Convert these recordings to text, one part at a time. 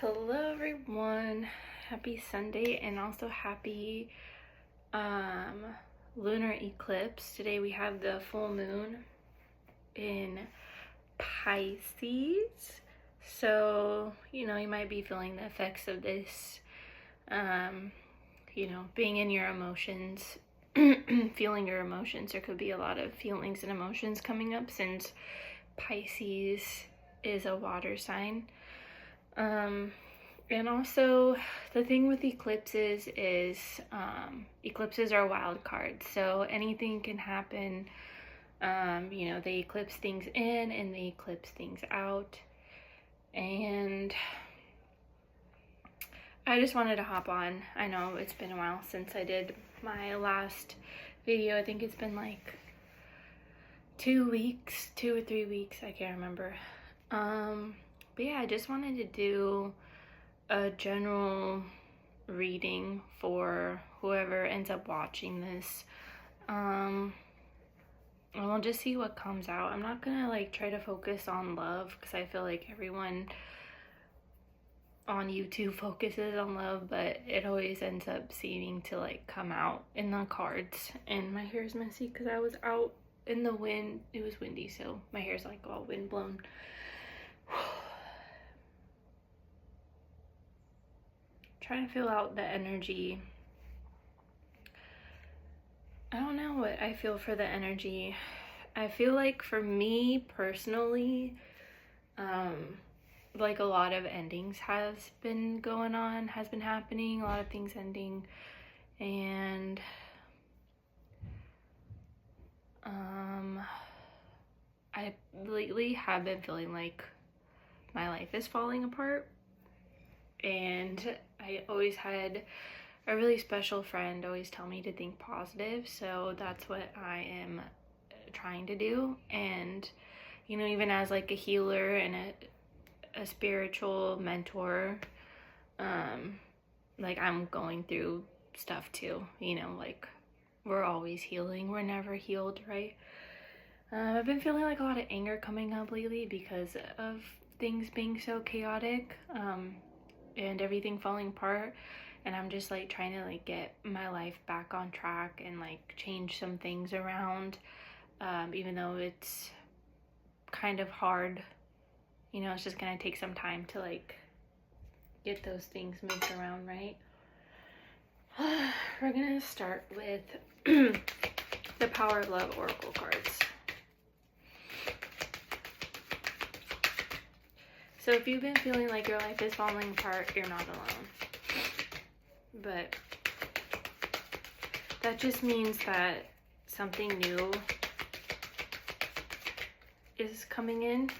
Hello everyone, happy Sunday and also happy lunar eclipse. Today we have the full moon in Pisces, so you might be feeling the effects of this, being in your emotions, feeling your emotions. There could be a lot of feelings and emotions coming up since Pisces is a water sign. And also the thing with eclipses is eclipses are wild cards, so anything can happen. They eclipse things in and they eclipse things out. And I just wanted to hop on. I know it's been a while since I did my last video. I think it's been like 2 weeks, 2 or 3 weeks, I can't remember. But yeah, I just wanted to do a general reading for whoever ends up watching this. And we'll just see what comes out. I'm not gonna try to focus on love because I feel like everyone on YouTube focuses on love, but it always ends up seeming to come out in the cards. And my hair is messy because I was out in the wind. It was windy, so my hair's all wind blown. Trying to feel out the energy. I don't know what I feel for the energy. I feel like for me personally, a lot of endings has been going on, has been happening, a lot of things ending, and I lately have been feeling like my life is falling apart. And I always had a really special friend always tell me to think positive, so that's what I am trying to do. And even as a healer and a spiritual mentor, I'm going through stuff too. We're always healing, we're never healed, right? I've been feeling a lot of anger coming up lately because of things being so chaotic, and everything falling apart. And I'm just trying to get my life back on track and change some things around, even though it's kind of hard. It's just gonna take some time to get those things moved around, right? We're gonna start with the Power of Love Oracle cards. So if you've been feeling like your life is falling apart, you're not alone. But that just means that something new is coming in.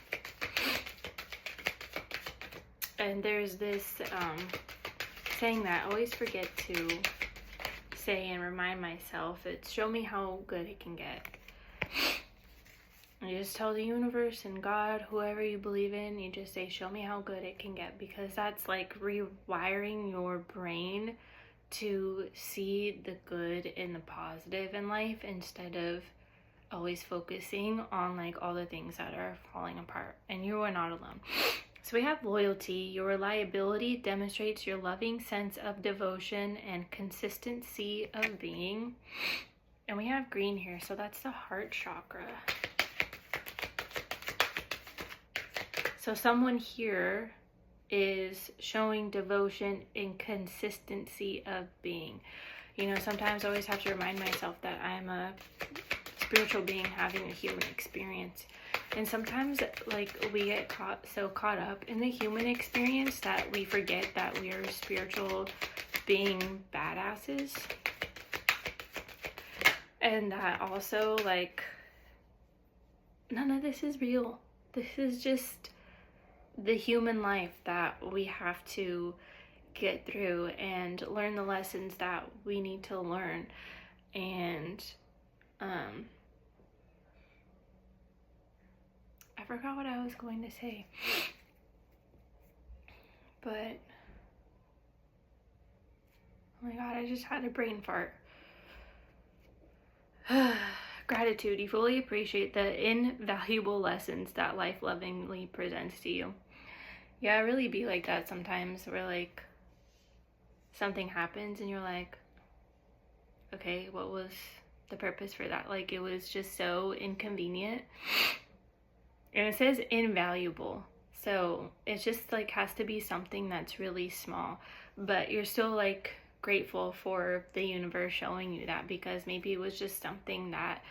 And there's this saying that I always forget to say and remind myself. It's show me how good it can get. You just tell the universe and God, whoever you believe in, you just say, show me how good it can get, because that's rewiring your brain to see the good and the positive in life instead of always focusing on all the things that are falling apart. And you are not alone. So we have loyalty. Your reliability demonstrates your loving sense of devotion and consistency of being. And we have green here, so that's the heart chakra. So someone here is showing devotion and consistency of being. Sometimes I always have to remind myself that I'm a spiritual being having a human experience. And sometimes we get so caught up in the human experience that we forget that we are spiritual being badasses. And that also none of this is real. This is just the human life that we have to get through and learn the lessons that we need to learn. And I forgot what I was going to say, but oh my god, I just had a brain fart. Gratitude. You fully appreciate the invaluable lessons that life lovingly presents to you. Yeah, it really be like that sometimes, where like something happens and you're like, okay, what was the purpose for that? Like, it was just so inconvenient. And it says invaluable. So it just like has to be something that's really small, but you're still like grateful for the universe showing you that, because maybe it was just something that,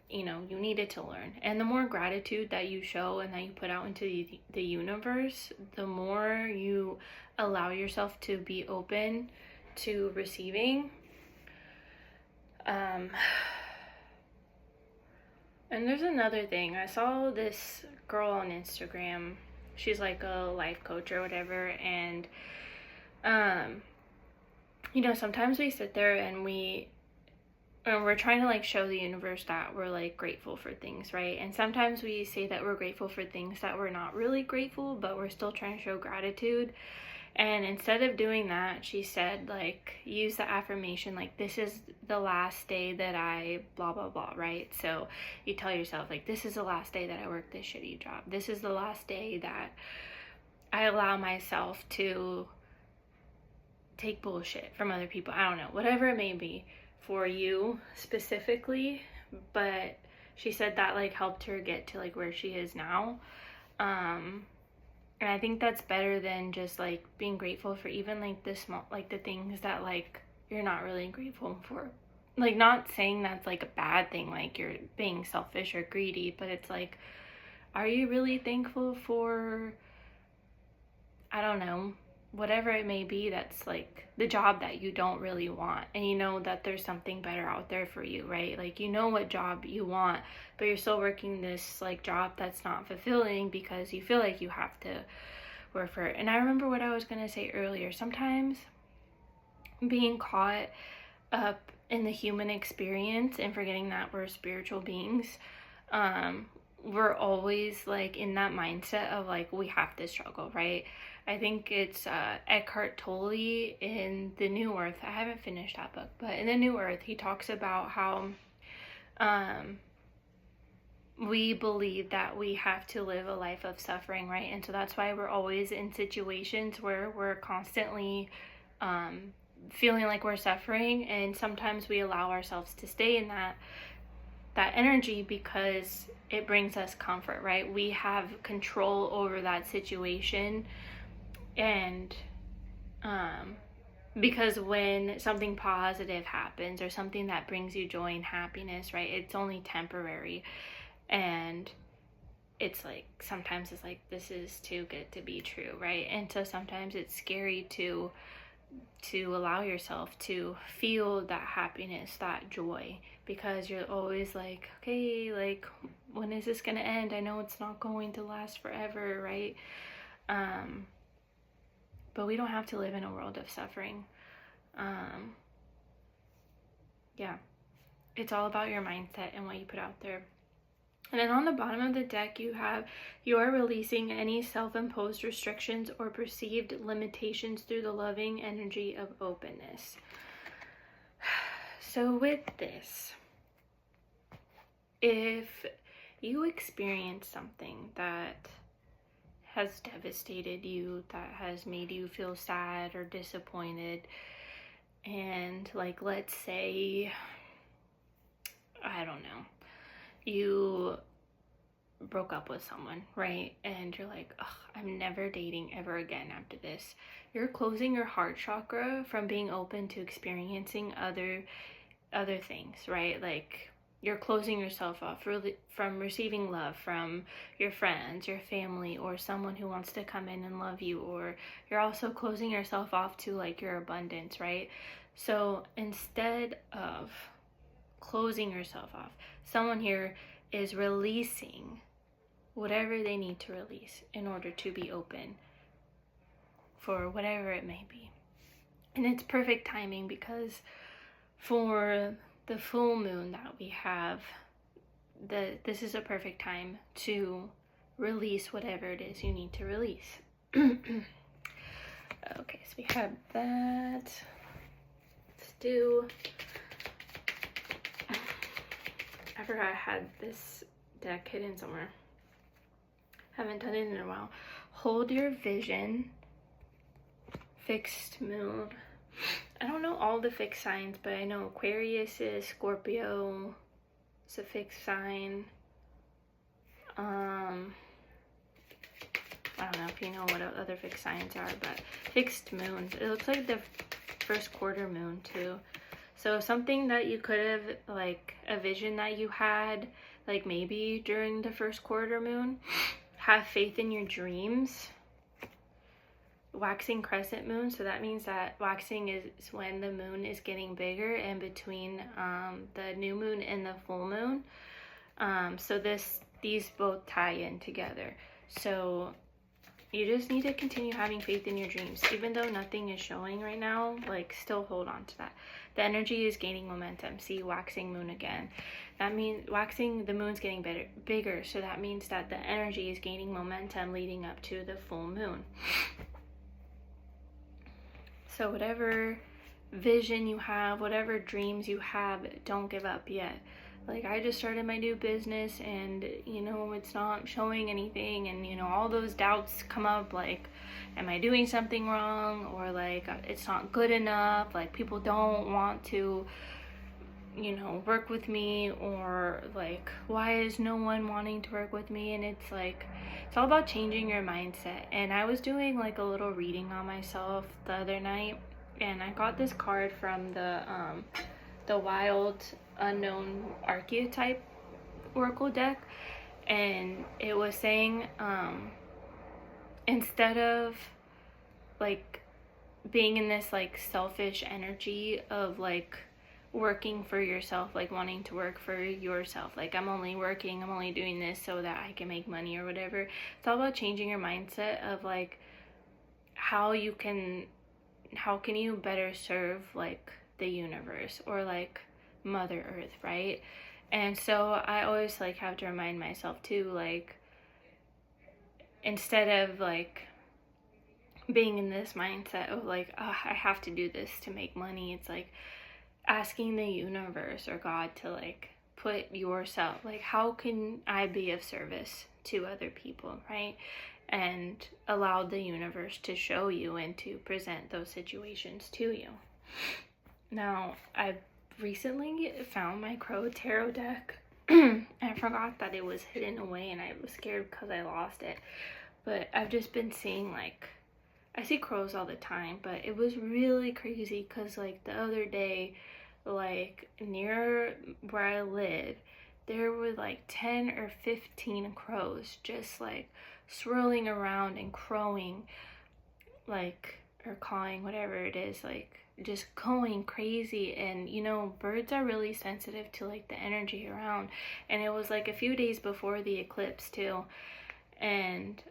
you know, you needed to learn. And the more gratitude that you show and that you put out into the universe, the more you allow yourself to be open to receiving. And there's another thing. I saw this girl on Instagram. She's like a life coach or whatever, and you know, sometimes we sit there and we're trying to like show the universe that we're like grateful for things, right? And sometimes we say that we're grateful for things that we're not really grateful, but we're still trying to show gratitude. And instead of doing that, she said, like, use the affirmation, like, this is the last day that I blah, blah, blah, right? So you tell yourself, like, this is the last day that I work this shitty job. This is the last day that I allow myself to take bullshit from other people. I don't know, whatever it may be for you specifically. But she said that, like, helped her get to, like, where she is now. And I think that's better than just like being grateful for even like the small, like the things that like you're not really grateful for. Like, not saying that's like a bad thing, like you're being selfish or greedy, but it's like, are you really thankful for, I don't know, whatever it may be that's like the job that you don't really want, and you know that there's something better out there for you, right? Like, you know what job you want, but you're still working this like job that's not fulfilling because you feel like you have to work for it. And I remember what I was going to say earlier. Sometimes being caught up in the human experience and forgetting that we're spiritual beings, we're always like in that mindset of like, we have to struggle, right? I think it's Eckhart Tolle in The New Earth. I haven't finished that book, but in The New Earth, he talks about how we believe that we have to live a life of suffering, right? And so that's why we're always in situations where we're constantly feeling like we're suffering, and sometimes we allow ourselves to stay in that energy because it brings us comfort, right? We have control over that situation. And because when something positive happens or something that brings you joy and happiness, right, it's only temporary. And it's like, sometimes it's like, this is too good to be true, right? And so sometimes it's scary to allow yourself to feel that happiness, that joy, because you're always like, okay, like, when is this gonna end? I know it's not going to last forever, right? But we don't have to live in a world of suffering. Yeah, it's all about your mindset and what you put out there. And then on the bottom of the deck, you have, you are releasing any self-imposed restrictions or perceived limitations through the loving energy of openness. So with this, if you experience something that has devastated you, that has made you feel sad or disappointed, and like, let's say, I don't know, you broke up with someone, right? And you're like, ugh, I'm never dating ever again after this. You're closing your heart chakra from being open to experiencing other things, right? Like, you're closing yourself off really from receiving love from your friends, your family, or someone who wants to come in and love you. Or you're also closing yourself off to like your abundance, right? So instead of closing yourself off, someone here is releasing whatever they need to release in order to be open for whatever it may be. And it's perfect timing, because for the full moon that we have, this is a perfect time to release whatever it is you need to release. Okay, so we have that. Let's do, I forgot I had this deck hidden somewhere. Haven't done it in a while. hold your vision. Fixed moon. I don't know all the fixed signs, but I know Aquarius is Scorpio. It's a fixed sign. I don't know if you know what other fixed signs are, but fixed moons. It looks like the first quarter moon too. So something that you could have, like a vision that you had, like maybe during the first quarter moon. Have faith in your dreams. Waxing crescent moon, so that means that waxing is when the moon is getting bigger and between the new moon and the full moon. So these both tie in together. So you just need to continue having faith in your dreams, even though nothing is showing right now. Like, still hold on to that. The energy is gaining momentum. See, waxing moon again. That means waxing, the moon's getting bigger, so that means that the energy is gaining momentum leading up to the full moon. So whatever vision you have, whatever dreams you have, don't give up yet. Like, I just started my new business and, you know, it's not showing anything, and, you know, all those doubts come up, like, am I doing something wrong? Or, like, it's not good enough, like, people don't want to, you know, work with me, or, like, why is no one wanting to work with me? And it's, like, it's all about changing your mindset. And I was doing, like, a little reading on myself the other night, and I got this card from the Wild Unknown Archetype Oracle deck, and it was saying instead of, like, being in this, like, selfish energy of, like, working for yourself, like wanting to work for yourself, like, I'm only doing this so that I can make money or whatever. It's all about changing your mindset of, like, how can you better serve, like, the universe or, like, Mother Earth, right? And so I always, like, have to remind myself too, like, instead of, like, being in this mindset of, like, oh, I have to do this to make money, it's like asking the universe or God to, like, put yourself, like, how can I be of service to other people, right? And allow the universe to show you and to present those situations to you. Now, I've recently found my Crow Tarot deck. I forgot that it was hidden away, and I was scared because I lost it. But I've just been seeing, like, I see crows all the time, but it was really crazy because, like, the other day, like, near where I live, there were, like, 10 or 15 crows just, like, swirling around and crowing, like, or cawing, whatever it is, like, just going crazy. And, you know, birds are really sensitive to, like, the energy around. And it was, like, a few days before the eclipse too, and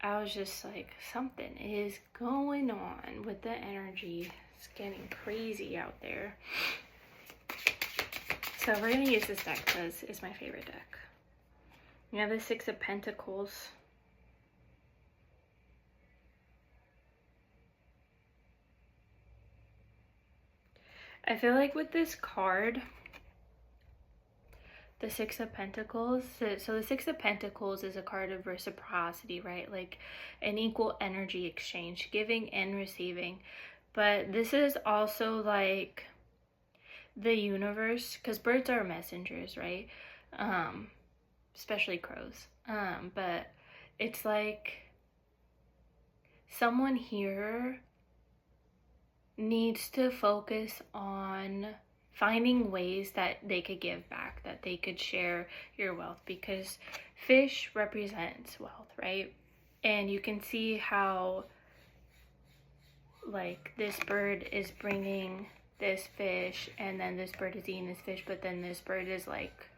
I was just like, something is going on with the energy. It's getting crazy out there. So we're gonna use this deck because it's my favorite deck. You have the Six of Pentacles. I feel like with this card, the Six of Pentacles, so the Six of Pentacles is a card of reciprocity, right? Like an equal energy exchange, giving and receiving. But this is also like the universe, because birds are messengers, right? Especially crows. But it's like someone here needs to focus on finding ways that they could give back, that they could share your wealth, because fish represents wealth, right? And you can see how, like, this bird is bringing this fish, and then this bird is eating this fish, but then this bird is, like,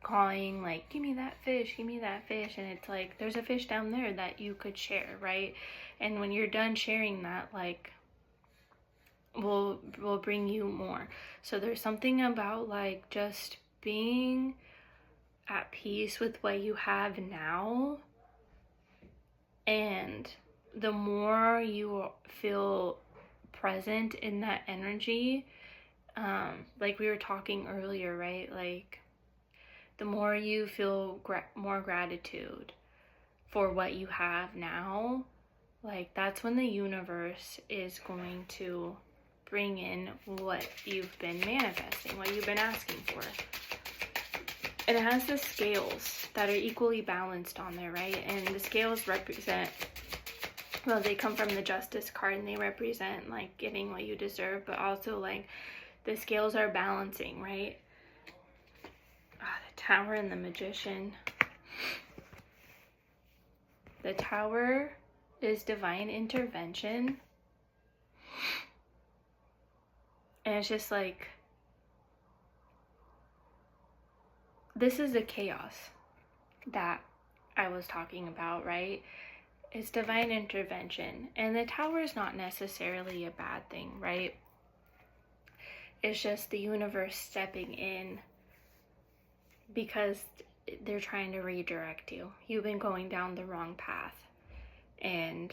cawing, like, give me that fish, give me that fish. And it's like, there's a fish down there that you could share, right? And when you're done sharing that, like, will bring you more. So there's something about, like, just being at peace with what you have now, and the more you feel present in that energy, like we were talking earlier, right? Like, the more you feel more gratitude for what you have now, like that's when the universe is going to bring in what you've been manifesting, what you've been asking for. And it has the scales that are equally balanced on there, right? And the scales represent, well, they come from the Justice card, and they represent like getting what you deserve, but also like the scales are balancing, right? The Tower and the Magician. The Tower is divine intervention. And it's just like, this is the chaos that I was talking about, right? It's divine intervention. And the Tower is not necessarily a bad thing, right? It's just the universe stepping in because they're trying to redirect you. You've been going down the wrong path. And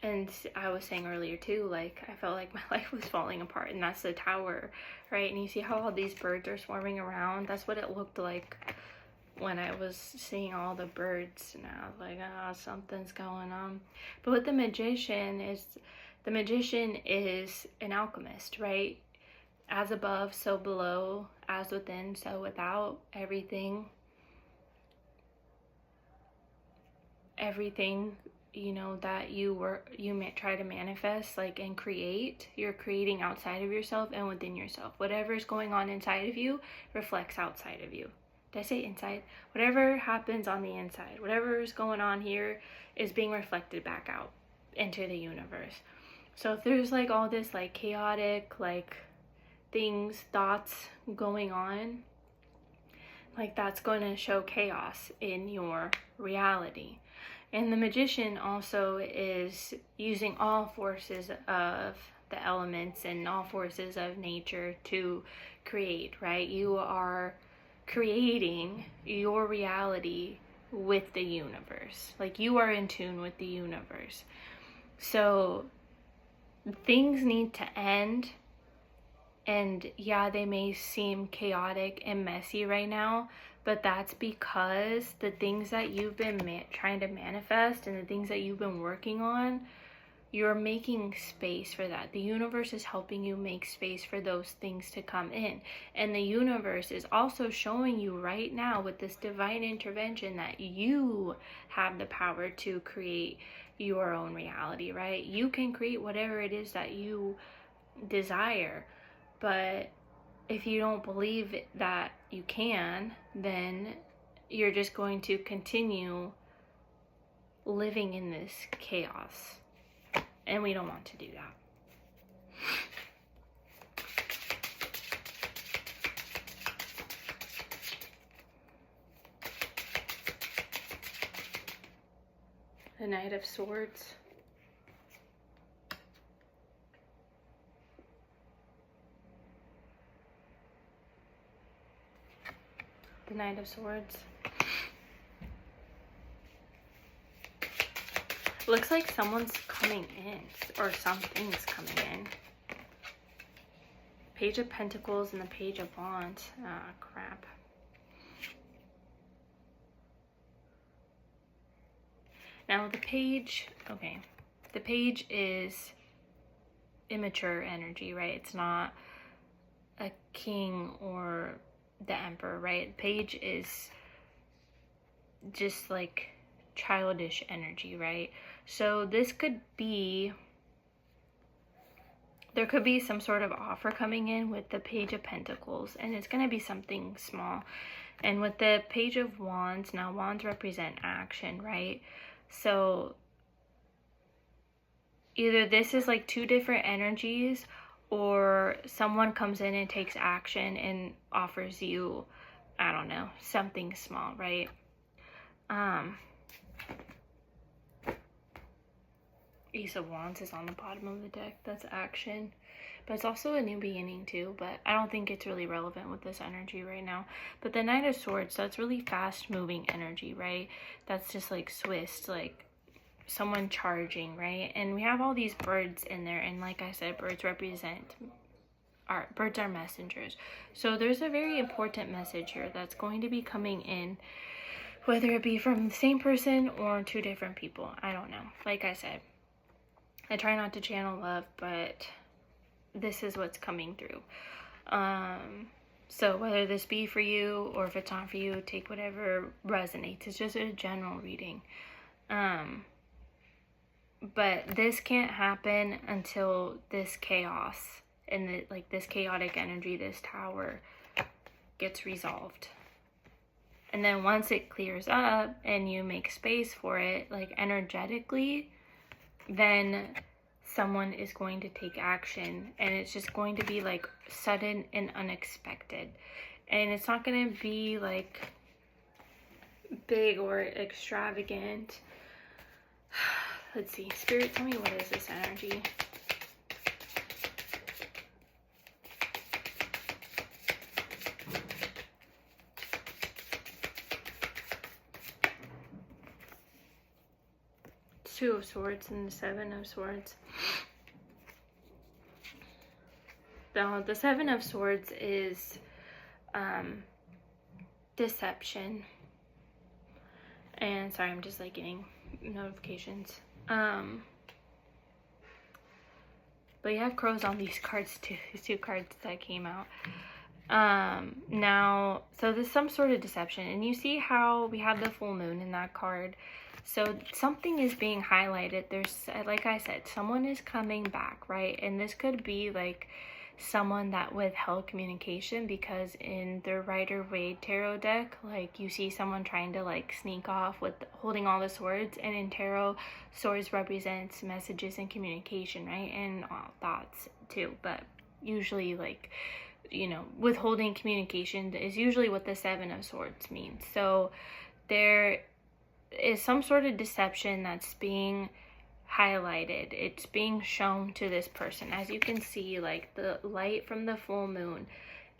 I was saying earlier too, like I felt like my life was falling apart, and that's the Tower, right? And you see how all these birds are swarming around? That's what it looked like when I was seeing all the birds, and I was like, something's going on. But with the magician is an alchemist, right? As above, so below, as within, so without. Everything, you know, that you try to manifest, like, and create, you're creating outside of yourself and within yourself. Whatever's going on inside of you reflects outside of you. Did I say inside? Whatever happens on the inside, whatever is going on here is being reflected back out into the universe. So if there's like all this like chaotic like thoughts going on, like that's going to show chaos in your reality. And the magician also is using all forces of the elements and all forces of nature to create, right? You are creating your reality with the universe. Like you are in tune with the universe. So things need to end. And yeah, they may seem chaotic and messy right now, but that's because the things that you've been trying to manifest and the things that you've been working on, you're making space for that. The universe is helping you make space for those things to come in. And the universe is also showing you right now with this divine intervention that you have the power to create your own reality, right? You can create whatever it is that you desire. But if you don't believe that you can, then you're just going to continue living in this chaos. And we don't want to do that. The Knight of Swords. The Knight of Swords. Looks like someone's coming in, or something's coming in. Page of Pentacles and the Page of Wands. Ah, crap. Now the page, okay, the page is immature energy, right? It's not a king or the emperor, right? Page is just like childish energy, right? So this could be, there could be some sort of offer coming in with the Page of Pentacles, and it's going to be something small. And with the Page of Wands, now wands represent action, right? So either this is like two different energies, or someone comes in and takes action and offers you, I don't know, something small, right? Ace of Wands is on the bottom of the deck. That's action. But it's also a new beginning too, but I don't think it's really relevant with this energy right now. But the Knight of Swords, that's really fast moving energy, right? That's just like Swiss, like someone charging, right? And we have all these birds in there, and like I said, birds are messengers. So there's a very important message here that's going to be coming in whether it be from the same person or two different people. I don't know. Like I said, I try not to channel love, but this is what's coming through. So whether this be for you or if it's not for you, take whatever resonates. It's just a general reading. But this can't happen until this chaos and this chaotic energy, this tower, gets resolved. And then once it clears up and you make space for it, like energetically, then someone is going to take action, and it's just going to be like sudden and unexpected. And it's not going to be like big or extravagant. Let's see. Spirit, tell me, what is this energy? Two of Swords and the Seven of Swords. Now, the Seven of Swords is deception. And sorry, I'm just like getting notifications. But you have crows on these cards too. These two cards that came out. Now, so there's some sort of deception, and you see how we have the full moon in that card. So something is being highlighted. There's, like I said, someone is coming back, right? And this could be like someone that withheld communication, because in the Rider-Waite tarot deck, like you see someone trying to like sneak off with holding all the swords, and in tarot, swords represents messages and communication, right? And thoughts too, but usually, like, you know, withholding communication is usually what the Seven of Swords means. So there is some sort of deception that's being highlighted. It's being shown to this person. As you can see, like the light from the full moon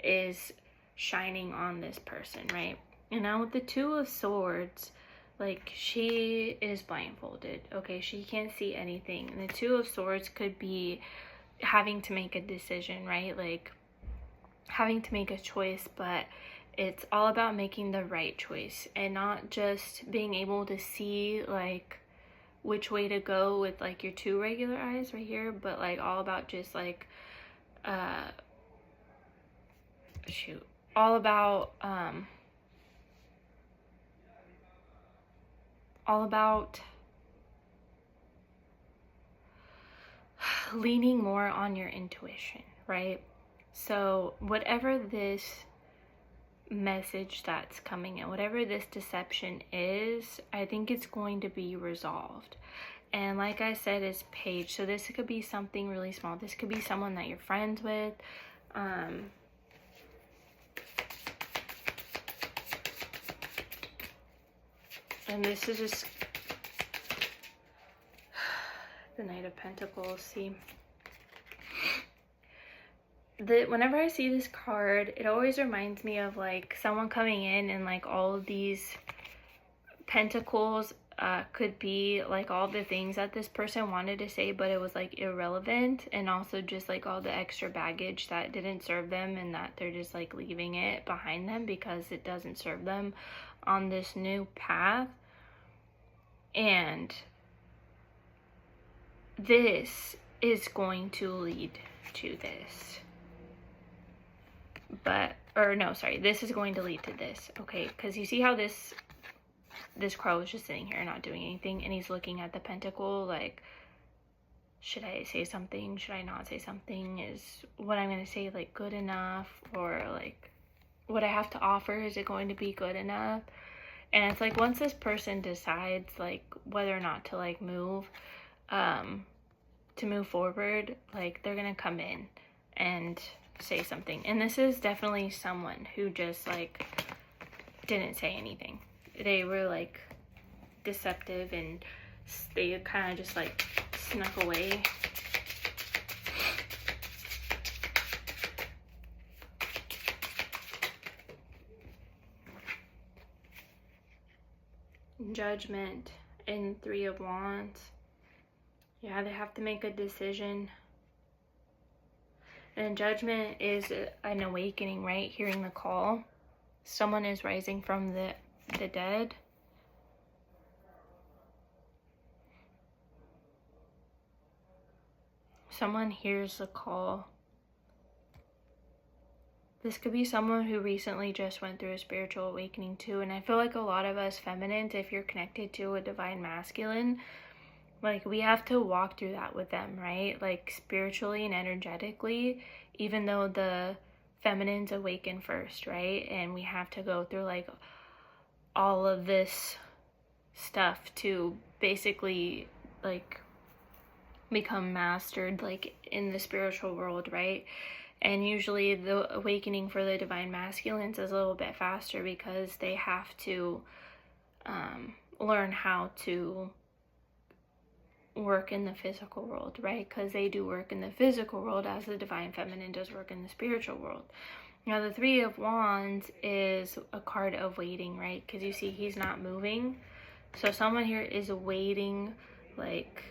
is shining on this person, right? And now with the Two of Swords, like she is blindfolded, okay? She can't see anything. And the Two of Swords could be having to make a decision, right? Like having to make a choice, but it's all about making the right choice and not just being able to see like which way to go with like your two regular eyes right here, but like all about just like all about leaning more on your intuition, right? So whatever this message that's coming in, whatever this deception is, I think it's going to be resolved. And like I said, it's Page, so this could be something really small. This could be someone that you're friends with. And this is just the Knight of Pentacles. See, whenever I see this card, it always reminds me of like someone coming in and like all of these pentacles could be like all the things that this person wanted to say, but it was like irrelevant, and also just like all the extra baggage that didn't serve them, and that they're just like leaving it behind them because it doesn't serve them on this new path. And this is going to lead to this. This is going to lead to this, okay? Because you see how this crow is just sitting here not doing anything, and he's looking at the pentacle like, should I say something? Should I not say something? Is what I'm going to say like good enough? Or like what I have to offer, is it going to be good enough? And it's like once this person decides like whether or not to like move forward, like they're going to come in and say something. And this is definitely someone who just like didn't say anything. They were like deceptive, and they kind of just like snuck away. Judgment and Three of Wands. Yeah, they have to make a decision. And Judgment is an awakening, right? Hearing the call. Someone is rising from the dead. someone hears a call. This could be someone who recently just went through a spiritual awakening too. And I feel like a lot of us feminines, if you're connected to a divine masculine, like we have to walk through that with them, right? Like spiritually and energetically, even though the feminines awaken first, right? And we have to go through like all of this stuff to basically like become mastered like in the spiritual world, right? And usually the awakening for the divine masculines is a little bit faster because they have to learn how to work in the physical world, right? Because they do work in the physical world as the divine feminine does work in the spiritual world. Now the Three of Wands is a card of waiting, right? Because you see he's not moving. So someone here is waiting, like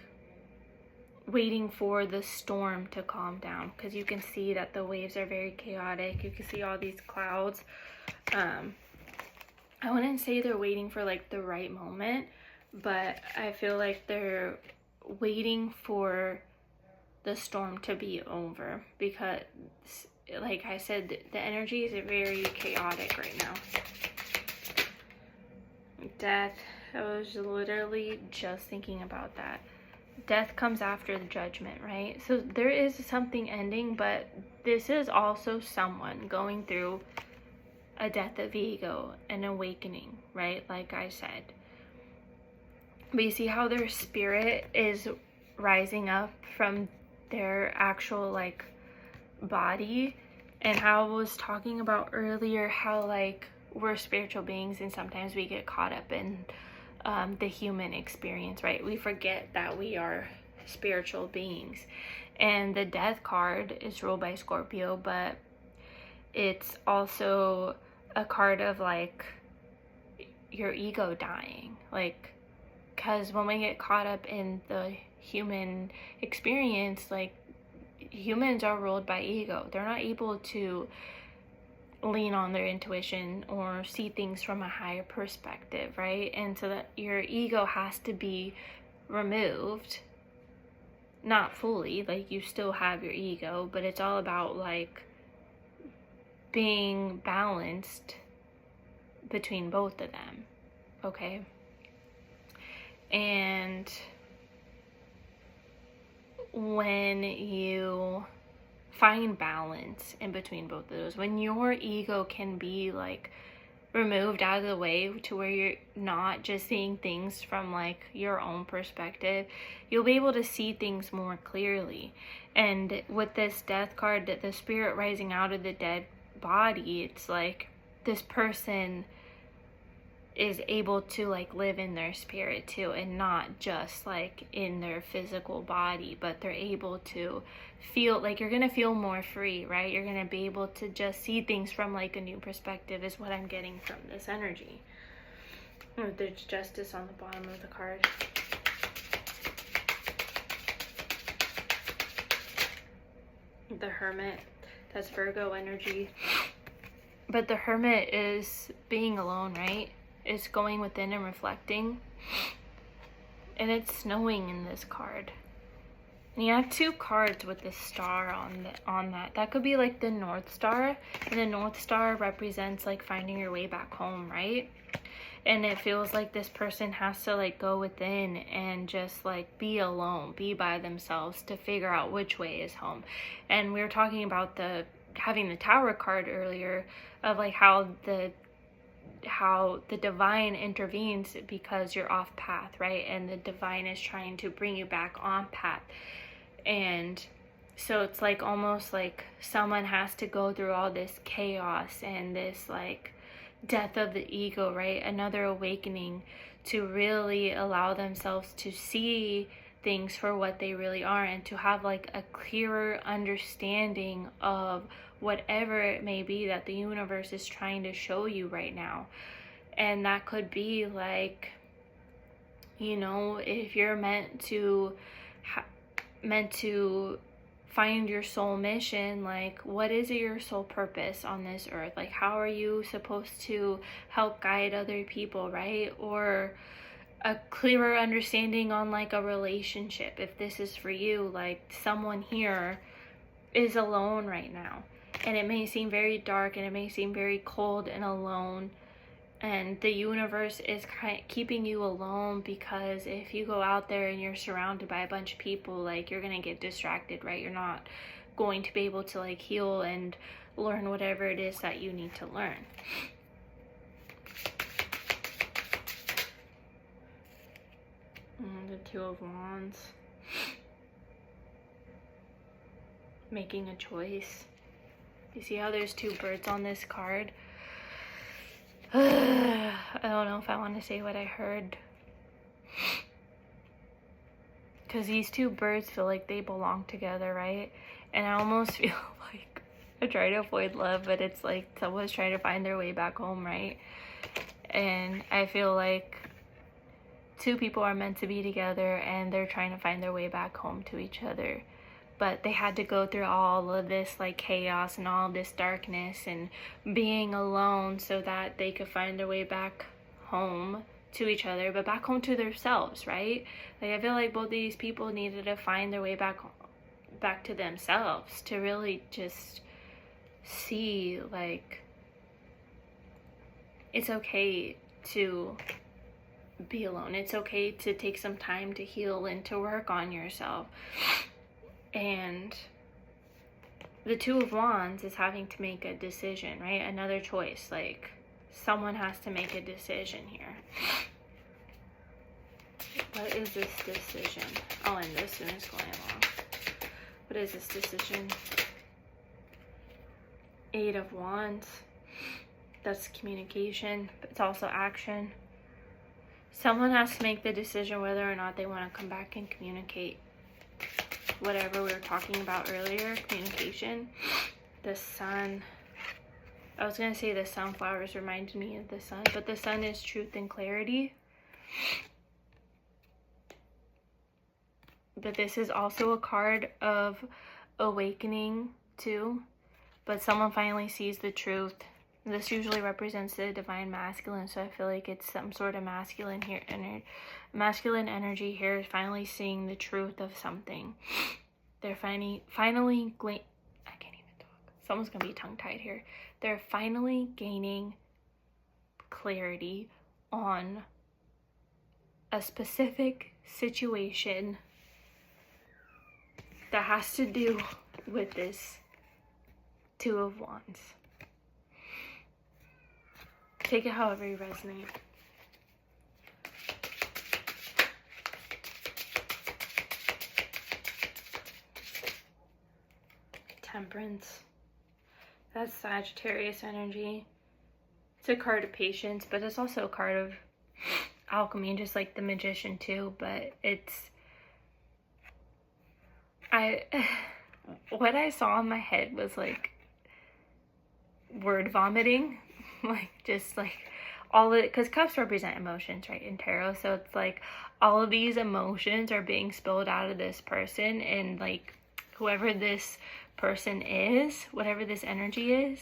waiting for the storm to calm down, because you can see that the waves are very chaotic. You can see all these clouds. I wouldn't say they're waiting for like the right moment, but I feel like they're waiting for the storm to be over, because like I said, the energies are very chaotic right now. Death. I was literally just thinking about that. Death comes after the judgment, right? So there is something ending, but this is also someone going through a death of ego, an awakening, right? Like I said. But you see how their spirit is rising up from their actual like body, and how I was talking about earlier how like we're spiritual beings and sometimes we get caught up in the human experience, right? We forget that we are spiritual beings. And the Death card is ruled by Scorpio, but it's also a card of like your ego dying, like, because when we get caught up in the human experience, like humans are ruled by ego. They're not able to lean on their intuition or see things from a higher perspective, right? And so that your ego has to be removed, not fully, like you still have your ego, but it's all about like being balanced between both of them, okay? And when you find balance in between both of those, when your ego can be like removed out of the way to where you're not just seeing things from like your own perspective, you'll be able to see things more clearly. And with this Death card, that the spirit rising out of the dead body, it's like this person is able to like live in their spirit too, and not just like in their physical body, but they're able to feel like, you're gonna feel more free, right? You're gonna be able to just see things from like a new perspective, is what I'm getting from this energy. Oh, there's Justice on the bottom of the card. The Hermit, that's Virgo energy. But the Hermit is being alone, right? It's going within and reflecting. And it's snowing in this card. And you have two cards with the star on that. That could be like the North Star. And the North Star represents like finding your way back home, right? And it feels like this person has to like go within and just like be alone, be by themselves to figure out which way is home. And we were talking about having the Tower card earlier, of like how the divine intervenes because you're off path, right? And the divine is trying to bring you back on path. And so it's like almost like someone has to go through all this chaos and this like death of the ego, right? Another awakening to really allow themselves to see things for what they really are, and to have like a clearer understanding of whatever it may be that the universe is trying to show you right now. And that could be like, you know, if you're meant to find your soul mission, like what is your soul purpose on this earth? Like how are you supposed to help guide other people, right? Or a clearer understanding on like a relationship. If this is for you, like someone here is alone right now, and it may seem very dark and it may seem very cold and alone, and the universe is kind of keeping you alone, because if you go out there and you're surrounded by a bunch of people, like you're gonna get distracted, right? You're not going to be able to like heal and learn whatever it is that you need to learn. The Two of Wands. Making a choice. You see how there's two birds on this card? I don't know if I want to say what I heard. Because these two birds feel like they belong together, right? And I almost feel like I try to avoid love, but it's like someone's trying to find their way back home, right? And I feel like two people are meant to be together and they're trying to find their way back home to each other. But they had to go through all of this like chaos and all this darkness and being alone so that they could find their way back home to each other, but back home to themselves, right? Like I feel like both of these people needed to find their way back to themselves, to really just see like it's okay to be alone. It's okay to take some time to heal and to work on yourself. And the Two of Wands is having to make a decision, right? Another choice. Like someone has to make a decision here. What is this decision? Oh, and this one is going along. What is this decision? Eight of Wands. That's communication, but it's also action. Someone has to make the decision whether or not they want to come back and communicate. Whatever we were talking about earlier, communication. The sun. I was going to say the sunflowers reminded me of the sun, but the sun is truth and clarity. But this is also a card of awakening too. But someone finally sees the truth. This usually represents the divine masculine, so I feel like it's some sort of masculine here, masculine energy here is finally seeing the truth of something. They're finally I can't even talk. Someone's gonna be tongue-tied here. They're finally gaining clarity on a specific situation that has to do with this Two of Wands. Take it however you resonate. Temperance. That's Sagittarius energy. It's a card of patience, but it's also a card of alchemy, just like the Magician too. But it's... what I saw in my head was like word vomiting. Like just like all of it, because cups represent emotions, right, in tarot. So it's like all of these emotions are being spilled out of this person, and like whoever this person is, whatever this energy is,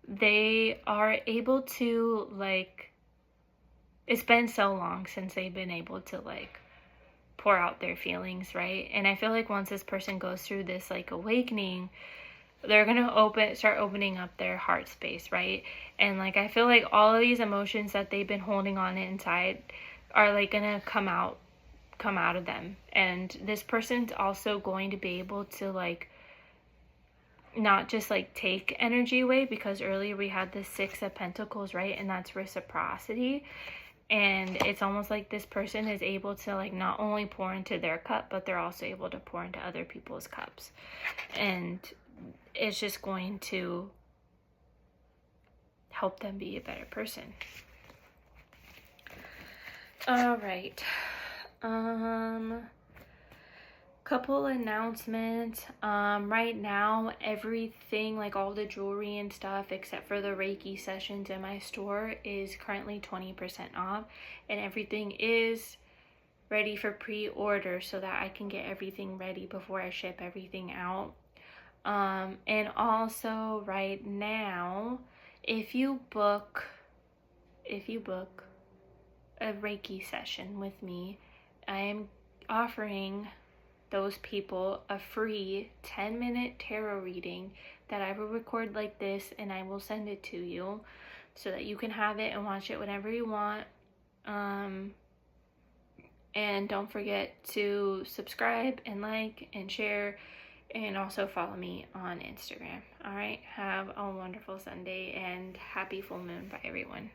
they are able to like, it's been so long since they've been able to like pour out their feelings, right? And I feel like once this person goes through this like awakening, they're gonna start opening up their heart space, right? And like I feel like all of these emotions that they've been holding on inside are like gonna come out of them. And this person's also going to be able to like not just like take energy away, because earlier we had the Six of Pentacles, right? And that's reciprocity. And it's almost like this person is able to like not only pour into their cup, but they're also able to pour into other people's cups. And it's just going to help them be a better person. All right. Couple announcements. Right now, everything, like all the jewelry and stuff, except for the Reiki sessions in my store, is currently 20% off, and everything is ready for pre-order so that I can get everything ready before I ship everything out. And also right now, if you book a Reiki session with me, I am offering those people a free 10-minute tarot reading that I will record like this, and I will send it to you so that you can have it and watch it whenever you want. And don't forget to subscribe and like and share, and also follow me on Instagram. All right, have a wonderful Sunday and happy full moon. Bye everyone.